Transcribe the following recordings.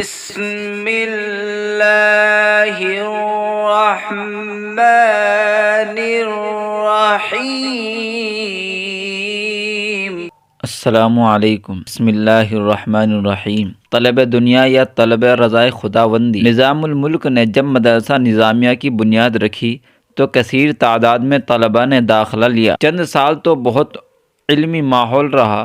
بسم اللہ الرحمن الرحیم۔ السلام علیکم۔ بسم اللہ الرحمن الرحیم۔ طلب دنیا یا طلب رضائے خداوندی۔ نظام الملک نے جب مدرسہ نظامیہ کی بنیاد رکھی تو کثیر تعداد میں طلباء نے داخلہ لیا۔ چند سال تو بہت علمی ماحول رہا،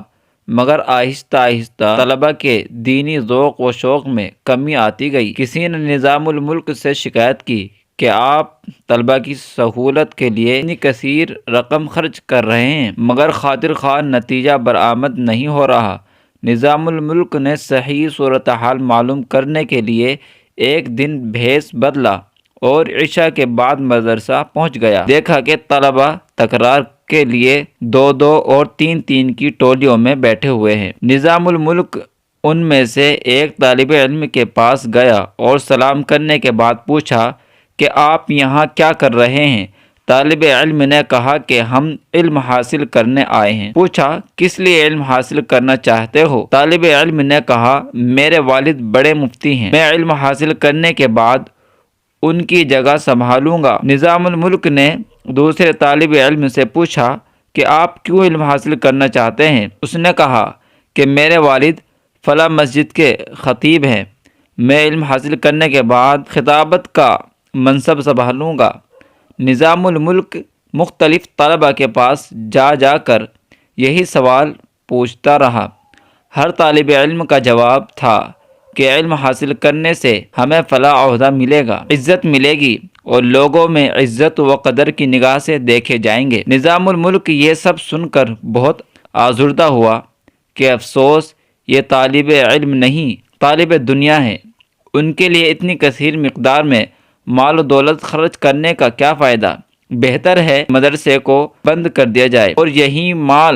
مگر آہستہ آہستہ طلباء کے دینی ذوق و شوق میں کمی آتی گئی۔ کسی نے نظام الملک سے شکایت کی کہ آپ طلباء کی سہولت کے لیے اتنی کثیر رقم خرچ کر رہے ہیں، مگر خاطر خواہ نتیجہ برآمد نہیں ہو رہا۔ نظام الملک نے صحیح صورتحال معلوم کرنے کے لیے ایک دن بھیس بدلا اور عشاء کے بعد مدرسہ پہنچ گیا۔ دیکھا کہ طلباء تکرار کے لیے 2 اور 3 کی ٹولیوں میں بیٹھے ہوئے ہیں۔ نظام الملک ان میں سے ایک طالب علم کے پاس گیا اور سلام کرنے کے بعد پوچھا کہ آپ یہاں کیا کر رہے ہیں؟ طالب علم نے کہا کہ ہم علم حاصل کرنے آئے ہیں۔ پوچھا کس لیے علم حاصل کرنا چاہتے ہو؟ طالب علم نے کہا میرے والد بڑے مفتی ہیں، میں علم حاصل کرنے کے بعد ان کی جگہ سنبھالوں گا۔ نظام الملک نے دوسرے طالب علم سے پوچھا کہ آپ کیوں علم حاصل کرنا چاہتے ہیں؟ اس نے کہا کہ میرے والد فلاں مسجد کے خطیب ہیں، میں علم حاصل کرنے کے بعد خطابت کا منصب سنبھالوں گا۔ نظام الملک مختلف طلباء کے پاس جا کر یہی سوال پوچھتا رہا۔ ہر طالب علم کا جواب تھا کہ علم حاصل کرنے سے ہمیں فلاں عہدہ ملے گا، عزت ملے گی اور لوگوں میں عزت و قدر کی نگاہ سے دیکھے جائیں گے۔ نظام الملک یہ سب سن کر بہت آزردہ ہوا کہ افسوس، یہ طالب علم نہیں، طالب دنیا ہے۔ ان کے لیے اتنی کثیر مقدار میں مال و دولت خرچ کرنے کا کیا فائدہ؟ بہتر ہے مدرسے کو بند کر دیا جائے اور یہی مال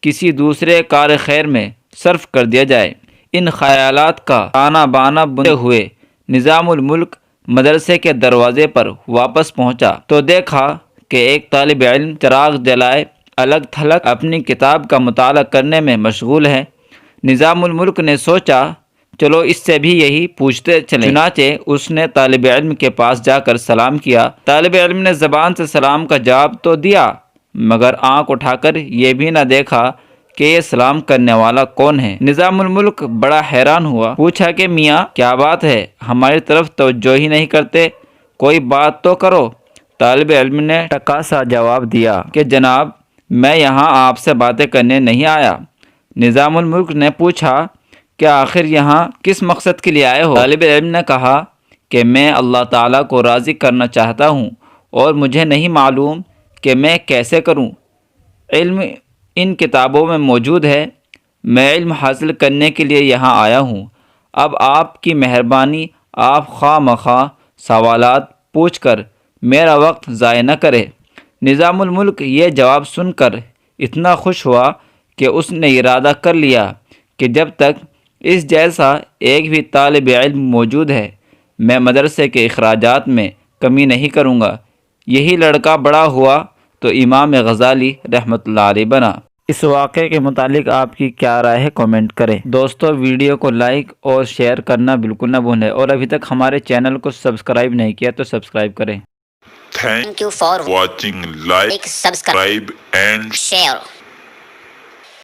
کسی دوسرے کار خیر میں صرف کر دیا جائے۔ ان خیالات کا تانا بانا بنتے ہوئے نظام الملک مدرسے کے دروازے پر واپس پہنچا تو دیکھا کہ ایک طالب علم چراغ جلائے الگ تھلگ اپنی کتاب کا مطالعہ کرنے میں مشغول ہے۔ نظام الملک نے سوچا چلو اس سے بھی یہی پوچھتے چلیں۔ چنانچہ اس نے طالب علم کے پاس جا کر سلام کیا۔ طالب علم نے زبان سے سلام کا جواب تو دیا، مگر آنکھ اٹھا کر یہ بھی نہ دیکھا کہ یہ سلام کرنے والا کون ہے۔ نظام الملک بڑا حیران ہوا، پوچھا کہ میاں کیا بات ہے، ہماری طرف توجہ ہی نہیں کرتے، کوئی بات تو کرو۔ طالب علم نے ٹکا سا جواب دیا کہ جناب میں یہاں آپ سے باتیں کرنے نہیں آیا۔ نظام الملک نے پوچھا کہ آخر یہاں کس مقصد کے لیے آئے ہو؟ طالب علم نے کہا کہ میں اللہ تعالیٰ کو راضی کرنا چاہتا ہوں اور مجھے نہیں معلوم کہ میں کیسے کروں۔ علم ان کتابوں میں موجود ہے، میں علم حاصل کرنے کے لیے یہاں آیا ہوں۔ اب آپ کی مہربانی آپ خواہ مخواہ سوالات پوچھ کر میرا وقت ضائع نہ کرے۔ نظام الملک یہ جواب سن کر اتنا خوش ہوا کہ اس نے ارادہ کر لیا کہ جب تک اس جیسا ایک بھی طالب علم موجود ہے میں مدرسے کے اخراجات میں کمی نہیں کروں گا۔ یہی لڑکا بڑا ہوا تو امام غزالی رحمۃ اللہ علیہ بنا۔ اس واقعے کے متعلق آپ کی کیا رائے ہے کامنٹ کریں۔ دوستو ویڈیو کو لائک اور شیئر کرنا بالکل نہ بھولیں اور ابھی تک ہمارے چینل کو سبسکرائب نہیں کیا تو سبسکرائب کریں۔ Thank you for watching. Like, subscribe and share.